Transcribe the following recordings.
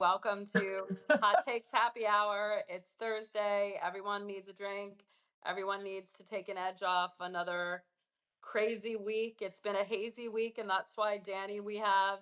Welcome to Hot Takes Happy Hour. It's Thursday. Everyone needs a drink. Everyone needs to take an edge off another crazy week. It's been a hazy week, and that's why, Danny, we have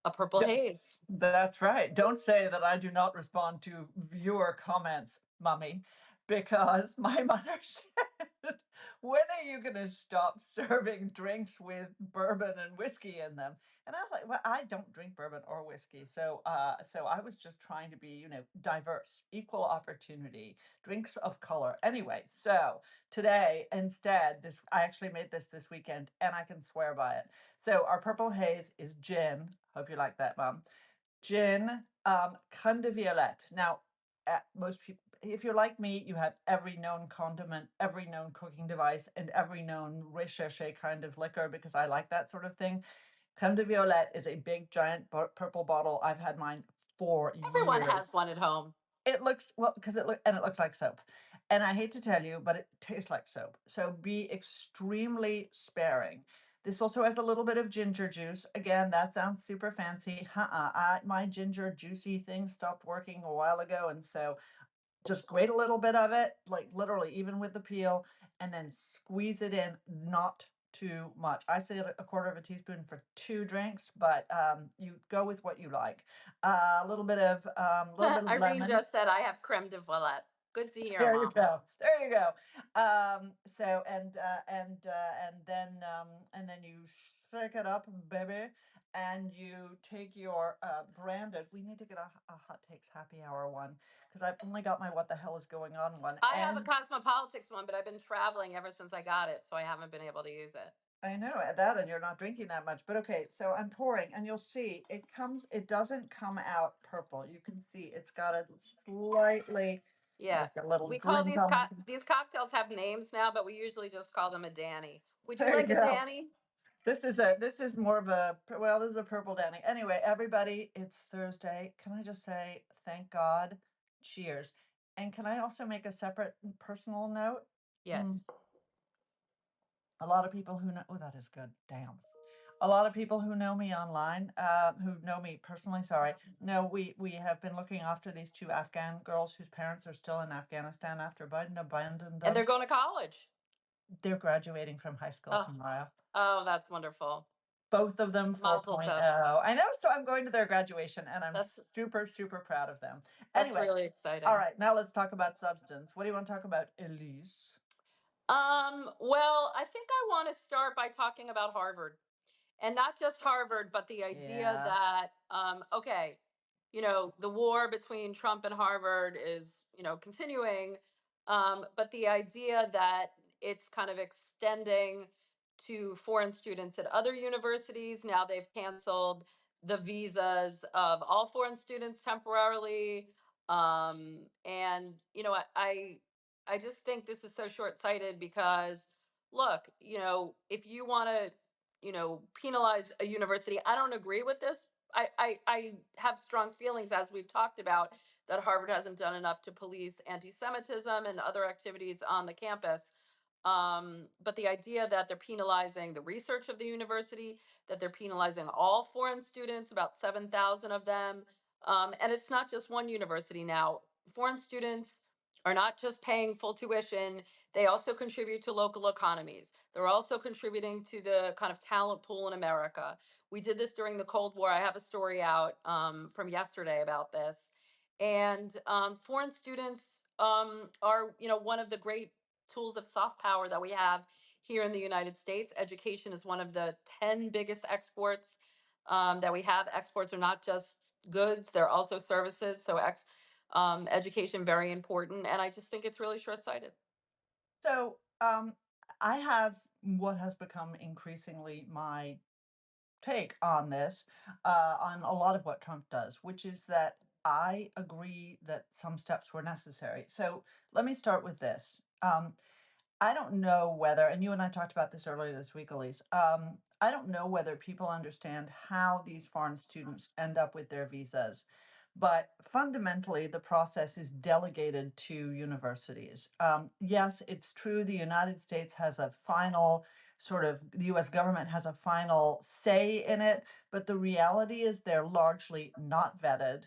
a purple Yeah, haze. that's right. Don't say that I do not respond to viewer comments, mummy, because my mother said, "When are you going to stop serving drinks with bourbon and whiskey in them?" And I was like, "Well, I don't drink bourbon or whiskey, so I was just trying to be, diverse, equal opportunity, drinks of color." Anyway, so today instead, this I actually made this weekend, and I can swear by it. So our purple haze is gin. Hope you like that, Mom. Gin, creme de violette. Now, most people, if you're like me, you have every known condiment, every known cooking device, and every known recherche kind of liquor because I like that sort of thing. Creme de violette is a big, giant purple bottle. I've had mine for Everyone has years. one at home. It looks well because it looks like soap. And I hate to tell you, but it tastes like soap. So be extremely sparing. This also has a little bit of ginger juice. Again, that sounds super fancy. My ginger juicy thing stopped working a while ago, and so just grate a little bit of it, like literally even with the peel, and then squeeze it in, not too much. I say a quarter of a teaspoon for two drinks, but you go with what you like. A little bit of Irene lemon. just said, I have creme de violette. Good to hear, There you Mom. go. There you go. And then you shake it up, baby, and you take your branded. We need to get a hot takes happy hour one because I've only got my what the hell is going on one. I have a And cosmopolitics one, but I've been traveling ever since I got it, so I haven't been able to use it. I know that, and you're not drinking that much. But okay, so I'm pouring, and you'll see it comes. It doesn't come out purple. You can see it's got a slightly. Yeah. Just got a little We call glint these on. these cocktails have names now, but we usually just call them a Danny. Would you There you like a go. Danny? This is more of a well, this is a purple Danny. Anyway, everybody, it's Thursday. Can I just say thank God? Cheers. And can I also make a separate personal note? Mm, Yes. a lot of people who know, oh, that is good. Damn. A lot of people who know me online, who know me personally, sorry, know we have been looking after these two Afghan girls whose parents are still in Afghanistan after Biden abandoned And they're them. going to college. They're graduating from high school Oh, tomorrow. oh, that's wonderful. Both of them Mazel 4.0. tov. I know, so I'm going to their graduation and I'm That's super, super proud of them. that's Anyway, really all exciting. right, now let's talk about substance. What do you want to talk about, Elise? Well, I think I want to start by talking about Harvard. And not just Harvard, but the idea Yeah. that, okay, the war between Trump and Harvard is, continuing, but the idea that it's kind of extending to foreign students at other universities. Now they've canceled the visas of all foreign students temporarily. And, I just think this is so short-sighted because, look, if you want to penalize a university. I don't agree with this. I have strong feelings, as we've talked about, that Harvard hasn't done enough to police anti-Semitism and other activities on the campus. But the idea that they're penalizing the research of the university, that they're penalizing all foreign students, about 7,000 of them, and it's not just one university now. Foreign students are not just paying full tuition, they also contribute to local economies. They're also contributing to the kind of talent pool in America. We did this during the Cold War. I have a story out from yesterday about this. And foreign students are, one of the great tools of soft power that we have here in the United States. Education is one of the 10 biggest exports that we have. Exports are not just goods, they're also services. So education, very important. And I just think it's really short-sighted. So I have what has become increasingly my take on this, on a lot of what Trump does, which is that I agree that some steps were necessary. So let me start with this. I don't know whether, and you and I talked about this earlier this week, Elise. I don't know whether people understand how these foreign students end up with their visas, but fundamentally, the process is delegated to universities. Yes, it's true the United States has a final sort of the US government has a final say in it, but the reality is they're largely not vetted.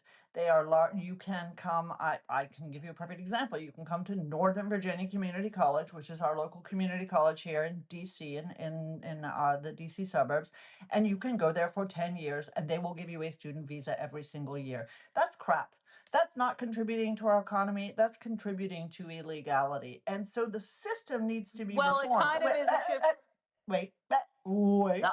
You can come, I can give you a perfect example. You can come to Northern Virginia Community College, which is our local community college here in DC, in the DC suburbs, and you can go there for 10 years and they will give you a student visa every single year. That's crap. That's not contributing to our economy. That's contributing to illegality. And so the system needs to be Well, it reformed. kind of is a chip. Wait, Blah, wait.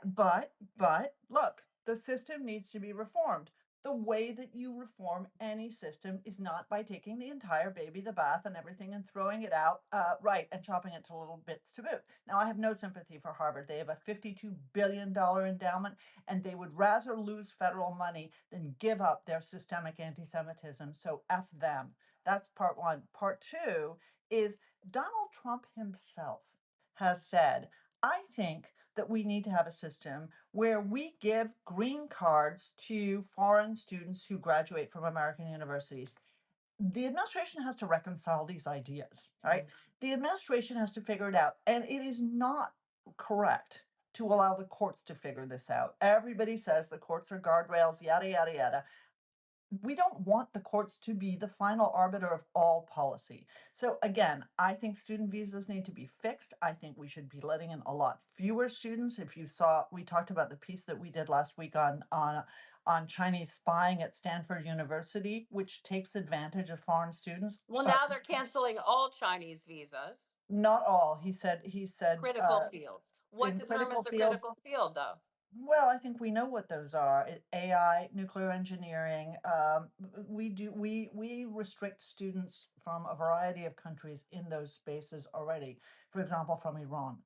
blah. But look, the system needs to be reformed. The way that you reform any system is not by taking the entire baby, the bath, and everything and throwing it out, right, and chopping it to little bits to boot. Now, I have no sympathy for Harvard. They have a $52 billion endowment, and they would rather lose federal money than give up their systemic anti Semitism. So, F them. That's part one. Part two is Donald Trump himself has said, I think that we need to have a system where we give green cards to foreign students who graduate from American universities. The administration has to reconcile these ideas, right? The administration has to figure it out. And it is not correct to allow the courts to figure this out. Everybody says the courts are guardrails, yada, yada, yada. We don't want the courts to be the final arbiter of all policy. So again, I think student visas need to be fixed. I think we should be letting in a lot fewer students. If you saw, we talked about the piece that we did last week on Chinese spying at Stanford University, which takes advantage of foreign students. Well, now they're canceling all Chinese visas. Not all. He said Critical fields. What in critical determines a fields. critical field, though? Well, I think we know what those are. AI, nuclear engineering. We restrict students from a variety of countries in those spaces already. For example, from Iran.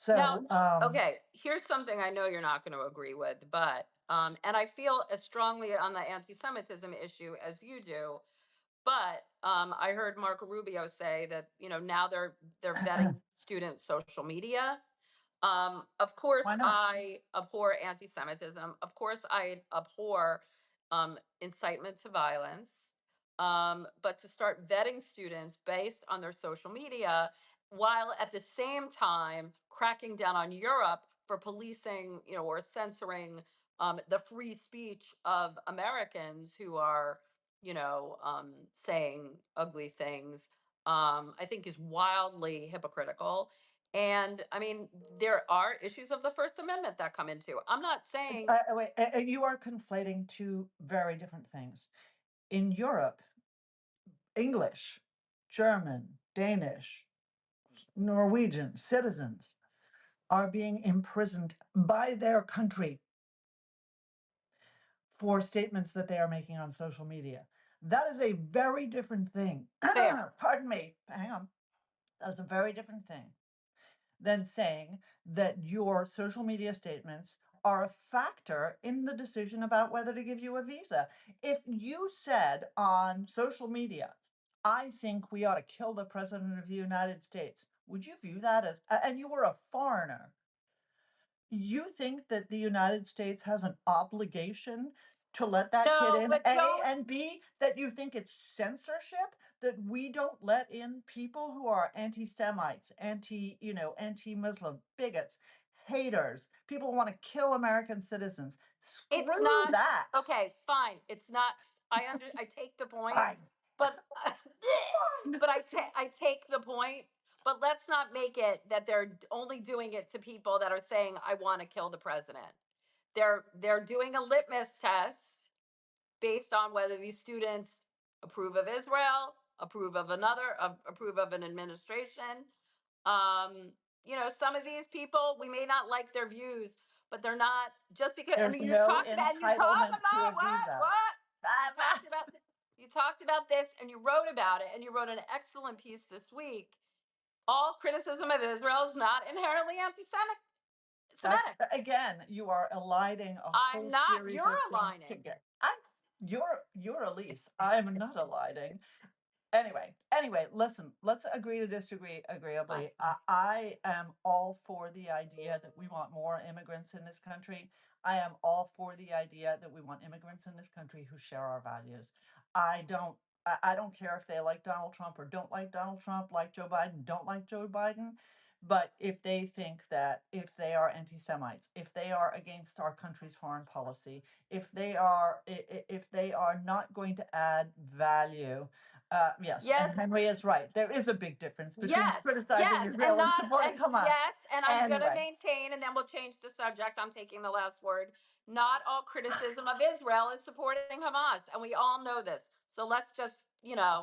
Now, So, okay, here's something I know you're not going to agree with, but and I feel as strongly on the anti-Semitism issue as you do. But I heard Marco Rubio say that now they're vetting students' social media. Of why course, not? I abhor anti-Semitism. Of course, I abhor incitement to violence. But to start vetting students based on their social media, while at the same time cracking down on Europe for policing, or censoring the free speech of Americans who are, saying ugly things, I think is wildly hypocritical. And I mean, there are issues of the First Amendment that come into it. I'm not saying Wait, you are conflating two very different things. In Europe, English, German, Danish, Norwegian citizens are being imprisoned by their country for statements that they are making on social media. That is a very different thing. fair. Pardon me. Hang on. That is a very different thing than saying that your social media statements are a factor in the decision about whether to give you a visa. If you said on social media, I think we ought to kill the president of the United States, would you view that as, and you were a foreigner, you think that the United States has an obligation to let that kid No, in, but A, don't. and B, that you think it's censorship, that we don't let in people who are anti-Semites, anti-Muslim, bigots, haters, people who want to kill American citizens. It's Screw not that. okay. Fine. It's not. I take the point, Fine. but but I take the point. But let's not make it that they're only doing it to people that are saying I want to kill the president. They're doing a litmus test based on whether these students approve of Israel, approve of an administration. Some of these people, we may not like their views, but they're not just because. I There's mean, no entitlement to a visa. you talked about you talked about this, and you wrote about it, and you wrote an excellent piece this week. All criticism of Israel is not inherently anti-Semitic. That's Semitic. again, you are eliding a whole I'm not. series You're of things to aligning. get. You're Elise. I'm not eliding. Anyway, listen, let's agree to disagree Fine. agreeably. I am all for the idea that we want more immigrants in this country. I am all for the idea that we want immigrants in this country who share our values. I don't I don't care if they like Donald Trump or don't like Donald Trump, like Joe Biden, don't like Joe Biden. But if they think that if they are anti-Semites, if they are against our country's foreign policy, if they are not going to add value, yes, Yes, and Henry is right. There is a big difference between yes, criticizing yes, and Israel and not supporting and Hamas. yes, and I'm gonna Anyway, maintain, and then we'll change the subject. I'm taking the last word. Not all criticism of Israel is supporting Hamas, and we all know this. So let's just,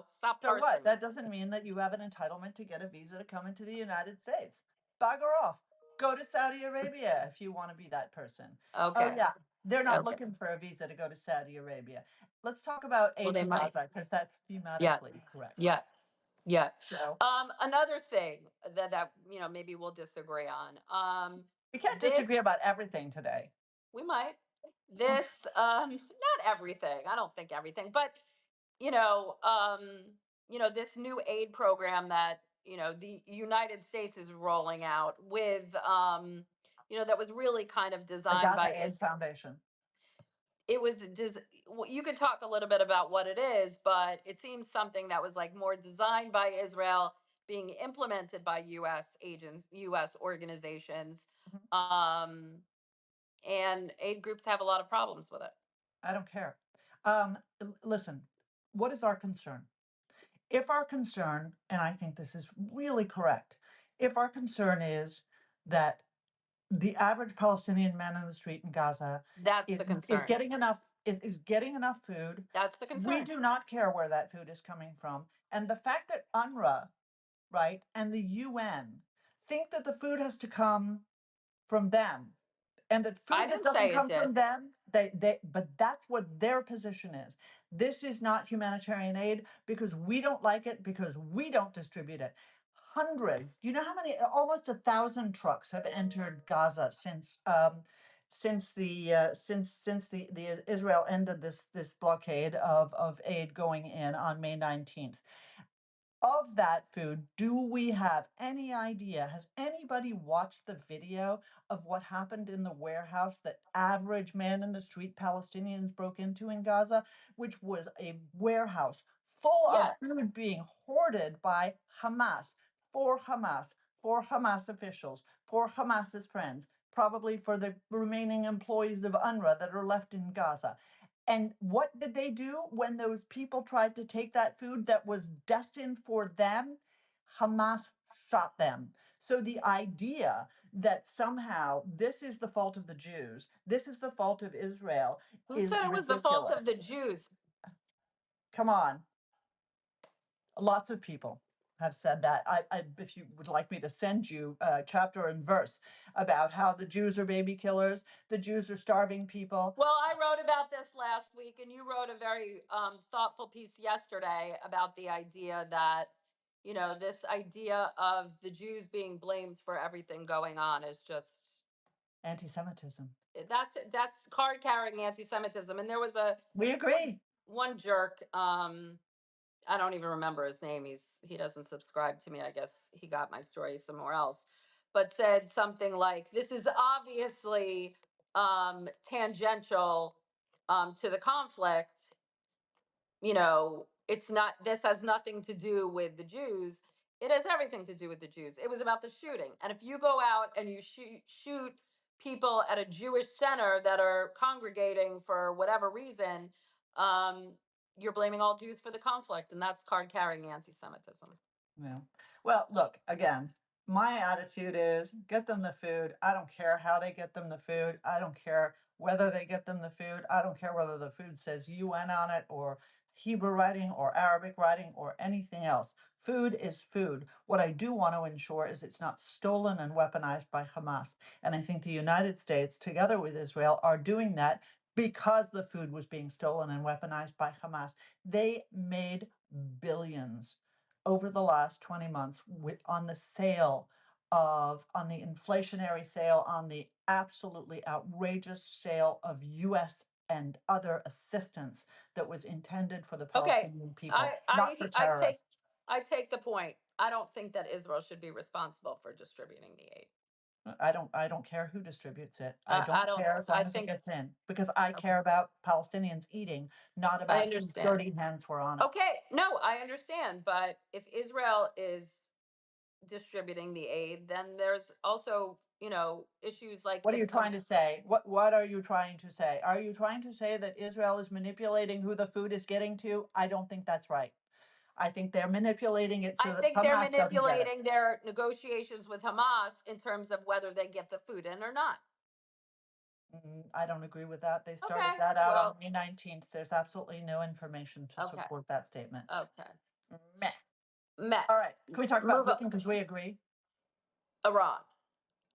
stop so what? parsing. That doesn't mean that you have an entitlement to get a visa to come into the United States. Bugger off. Go to Saudi Arabia if you want to be that person. Oh, Okay, yeah. They're not okay. looking for a visa to go to Saudi Arabia. Let's talk about Well, aid they to might. Gaza because that's Yeah, thematically correct. yeah, yeah. So Another thing that maybe we'll disagree on. we can't disagree This about everything today. we might. Okay. This not everything. I don't think everything, but you know, um, this new aid program that the United States is rolling out with, that was really kind of The designed Gaza by Aid Foundation. it was you can talk a little bit about what it is, but it seems something that was like more designed by Israel, being implemented by US agents, US organizations, Mhm. um and aid groups have a lot of problems with it. I don't care. Listen, what is our concern? If our concern, and I think this is really correct, if our concern is that the average Palestinian man in the street in Gaza That's is the concern. is getting enough food, That's the we concern. do not care where that food is coming from. And the fact that UNRWA, right, and the UN think that the food has to come from them and that I food that didn't doesn't say it come from did. them, but that's what their position is. This is not humanitarian aid because we don't like it, because we don't distribute it. Hundreds, do you know how many? Almost 1,000 trucks have entered Gaza since the Israel ended this blockade of aid going in on May 19th. Of that food, do we have any idea? Has anybody watched the video of what happened in the warehouse that average man in the street Palestinians broke into in Gaza, which was a warehouse full of Yes. food being hoarded by Hamas, for Hamas, for Hamas officials, for Hamas's friends, probably for the remaining employees of UNRWA that are left in Gaza. And what did they do when those people tried to take that food that was destined for them? Hamas shot them. So the idea that somehow this is the fault of the Jews, this is the fault of Israel, Who is said it was the fault of the ridiculous. Jews? Come on. Lots of people have said that. If you would like me to send you chapter and verse about how the Jews are baby killers, the Jews are starving people. Well, I wrote about this last week, and you wrote a very thoughtful piece yesterday about the idea that, this idea of the Jews being blamed for everything going on is just Anti-Semitism. that's card carrying anti-Semitism. And there was a We one agree. one jerk. I don't even remember his name. He doesn't subscribe to me. I guess he got my story somewhere else. But said something like, "This is obviously tangential to the conflict. It's not. This has nothing to do with the Jews. It has everything to do with the Jews. It was about the shooting. And if you go out and you shoot people at a Jewish center that are congregating for whatever reason, um, you're blaming all Jews for the conflict, and that's card carrying anti-Semitism." Yeah. Well, look, again, my attitude is get them the food. I don't care how they get them the food. I don't care whether they get them the food. I don't care whether the food says UN on it or Hebrew writing or Arabic writing or anything else. Food is food. What I do want to ensure is it's not stolen and weaponized by Hamas. And I think the United States, together with Israel, are doing that because the food was being stolen and weaponized by Hamas. They made billions over the last 20 months on the on the inflationary sale, on the absolutely outrageous sale of US and other assistance that was intended for the Okay, Palestinian people, I not for I I take terrorists. I take the point. I don't think that Israel should be responsible for distributing the aid. I don't care who distributes it. I I don't don't. care as I long as it think. gets in because I Okay, care about Palestinians eating, not I about whose understand. dirty hands were on it. Okay, no, I understand. But if Israel is distributing the aid, then there's also, issues like What are if you trying to say? What are you trying to say? Are you trying to say that Israel is manipulating who the food is getting to? I don't think that's right. I think they're manipulating it I so that think they're Hamas doesn't get it. manipulating their negotiations with Hamas in terms of whether they get the food in or not. I don't agree with that. They started Okay, that out on well, May 19th. There's absolutely no information to okay, support that statement. okay. Meh. Met. All right. Can we talk about Move Putin? up. Because we agree. Iran.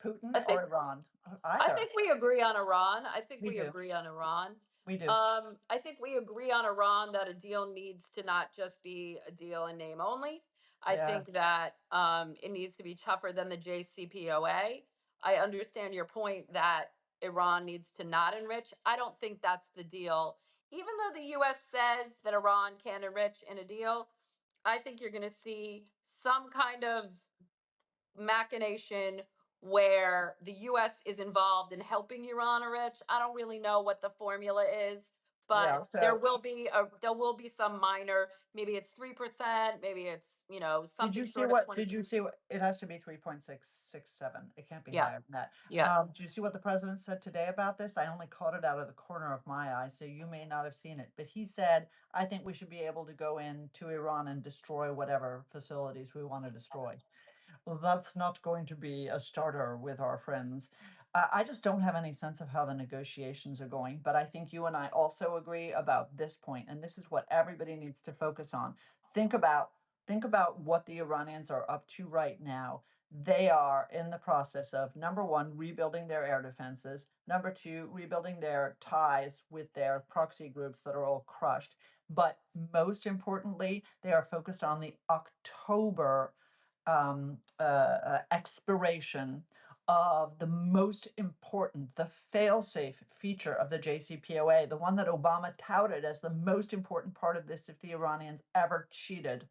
Putin I or think Iran? I Either. think we agree on Iran. I think We we do. agree on Iran. We do. I think we agree on Iran that a deal needs to not just be a deal in name only. I think Yes. that it needs to be tougher than the JCPOA. I understand your point that Iran needs to not enrich. I don't think that's the deal. Even though the US says that Iran can enrich in a deal, I think you're going to see some kind of machination where the US is involved in helping Iran enrich. I don't really know what the formula is, Yeah. but So there will be some minor, maybe it's 3%, maybe it's, something short of 20. did you see what, it has to be 3.667. It can't be Yeah. higher than that. Yeah. Did you see what the president said today about this? I only caught it out of the corner of my eye, so you may not have seen it. But he said, I think we should be able to go into Iran and destroy whatever facilities we want to destroy. Well, that's not going to be a starter with our friends. I just don't have any sense of how the negotiations are going, but I think you and I also agree about this point, and this is what everybody needs to focus on. Think about think about what the Iranians are up to right now. They are in the process of number one, rebuilding their air defenses, number two, rebuilding their ties with their proxy groups that are all crushed. But most importantly, they are focused on the October expiration of the most important, the fail-safe feature of the JCPOA, the one that Obama touted as the most important part of this if the Iranians ever cheated,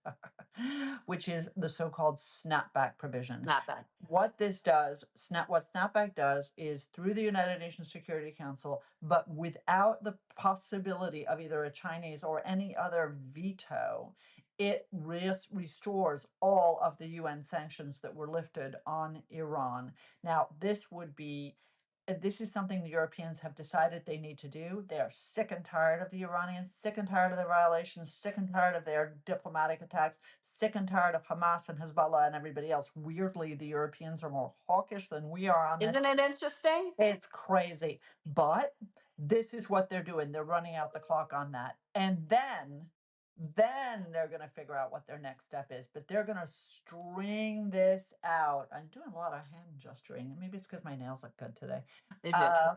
which is the so-called snapback provisions. Not bad. What this does, what snapback does is through the United Nations Security Council, but without the possibility of either a Chinese or any other veto, it restores all of the UN sanctions that were lifted on Iran. Now, this is something the Europeans have decided they need to do. They are sick and tired of the Iranians, sick and tired of their violations, sick and tired of their diplomatic attacks, sick and tired of Hamas and Hezbollah and everybody else. Weirdly, the Europeans are more hawkish than we are on this. Isn't it interesting? It's crazy. But this is what they're doing. They're running out the clock on that. And then they're going to figure out what their next step is. But they're going to string this out. I'm doing a lot of hand gesturing. And maybe it's because my nails look good today. They do. Uh,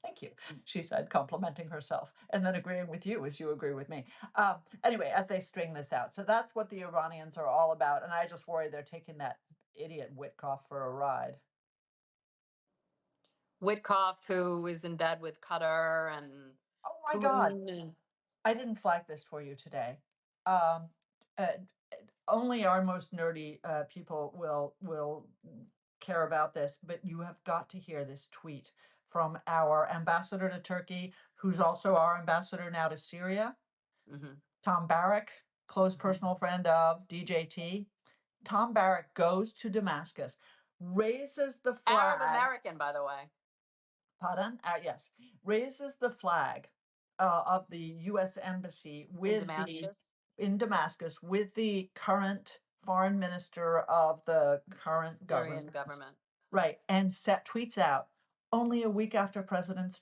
Thank you, she said, complimenting herself, and then agreeing with you as you agree with me. Anyway, as they string this out. So that's what the Iranians are all about. And I just worry they're taking that idiot Witkoff for a ride. Witkoff, who is in bed with Qatar and Oh my God. Putin. And I didn't flag this for you today. Um, uh, Only our most nerdy people will care about this, but you have got to hear this tweet from our ambassador to Turkey, who's also our ambassador now to Syria, Mhm, Tom Barrack, close mhm. personal friend of DJT. Tom Barrack goes to Damascus, raises the Arab flag. American, by the way, Pardon? Yes, raises the flag of the U.S. embassy in with the Damascus, in Damascus with the current foreign minister of the current Syrian government, government. right? And set tweets out. Only a week after President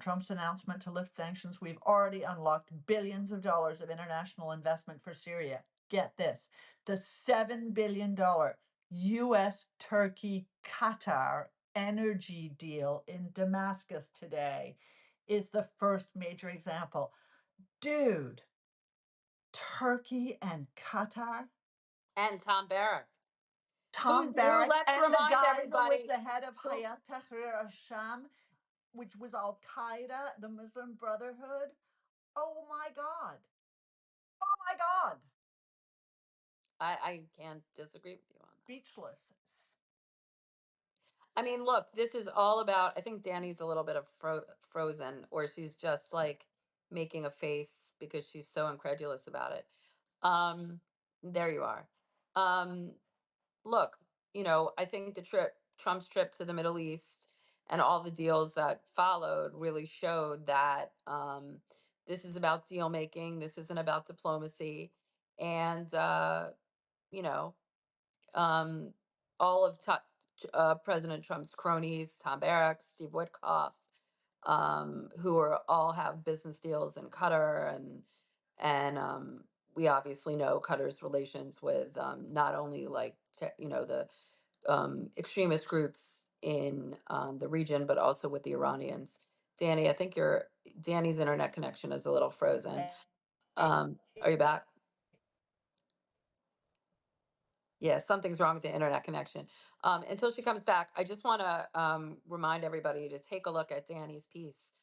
Trump's announcement to lift sanctions, we've already unlocked billions of dollars of international investment for Syria. Get this, the $7 billion US Turkey Qatar energy deal in Damascus today is the first major example. Dude, Turkey and Qatar, And Tom Barrack, Tom who Barrack, let's and the remind guy who was everybody, the head of who Hayat Tahrir al-Sham, which was Al Qaeda, the Muslim Brotherhood. Oh my God. Oh my God. I can't disagree with you on that. Speechless. I mean, look, this is all about. I think Danny's a little bit of frozen, or she's just like making a face because she's so incredulous about it. Um, there you are. Um, Look, I think Trump's trip to the Middle East and all the deals that followed really showed that this is about deal making. This isn't about diplomacy, and you know, um, all of President Trump's cronies, Tom Barrack, Steve Witkoff, who are all have business deals in Qatar, and we obviously know Qatar's relations with not only like the extremist groups in the region, but also with the Iranians. Danny, I think your Danny's internet connection is a little frozen. Are you back? Yeah, something's wrong with the internet connection. Until she comes back, I just want to remind everybody to take a look at Danny's piece,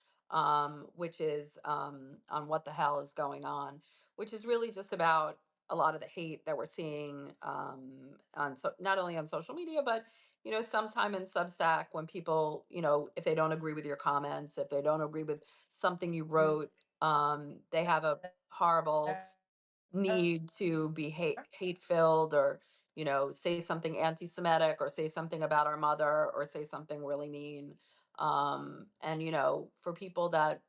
which is on what the hell is going on, which is really just about a lot of the hate that we're seeing not only on social media, but sometime in Substack when people, if they don't agree with your comments, if they don't agree with something you wrote, they have a horrible need to be hate filled, or say something anti-Semitic, or say something about our mother, or say something really mean, and for people that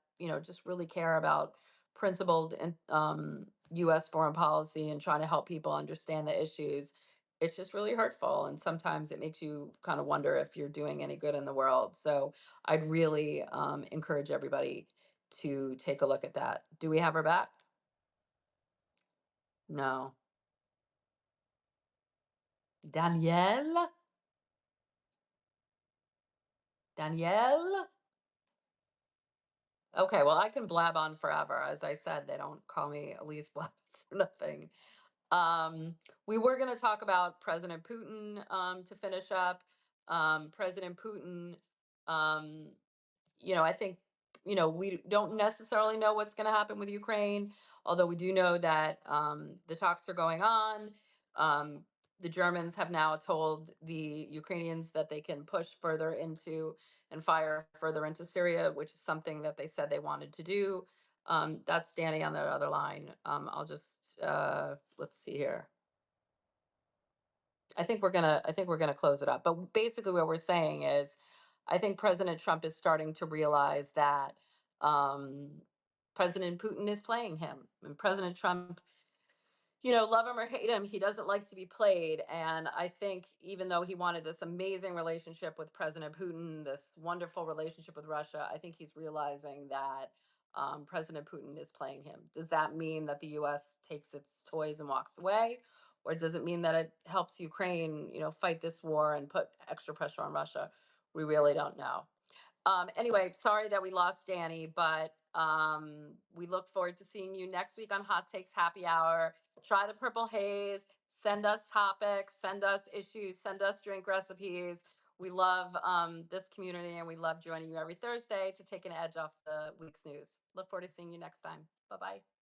just really care about principled and US foreign policy and trying to help people understand the issues, it's just really hurtful, and sometimes it makes you kind of wonder if you're doing any good in the world. So I'd really encourage everybody to take a look at that. Do we have her back? No. Danielle? Danielle? Okay, well, I can blab on forever. As I said, they don't call me Elise Blab for nothing. Um, we were going to talk about President Putin to finish up. President Putin, um, I think, we don't necessarily know what's going to happen with Ukraine, although we do know that the talks are going on. Um, the Germans have now told the Ukrainians that they can push further into and fire further into Syria, which is something that they said they wanted to do. That's Danny on the other line. I'll just let's see here. I think we're gonna close it up. But basically, what we're saying is, I think President Trump is starting to realize that um, President Putin is playing him, and President Trump, love him or hate him, he doesn't like to be played. And I think even though he wanted this amazing relationship with President Putin, this wonderful relationship with Russia, I think he's realizing that President Putin is playing him. Does that mean that the U.S. takes its toys and walks away? Or does it mean that it helps Ukraine, fight this war and put extra pressure on Russia? We really don't know. Anyway, sorry that we lost Danny, but we look forward to seeing you next week on Hot Takes Happy Hour. Try the Purple Haze. Send us topics, send us issues, send us drink recipes. We love this community, and we love joining you every Thursday to take an edge off the week's news. Look forward to seeing you next time. Bye bye.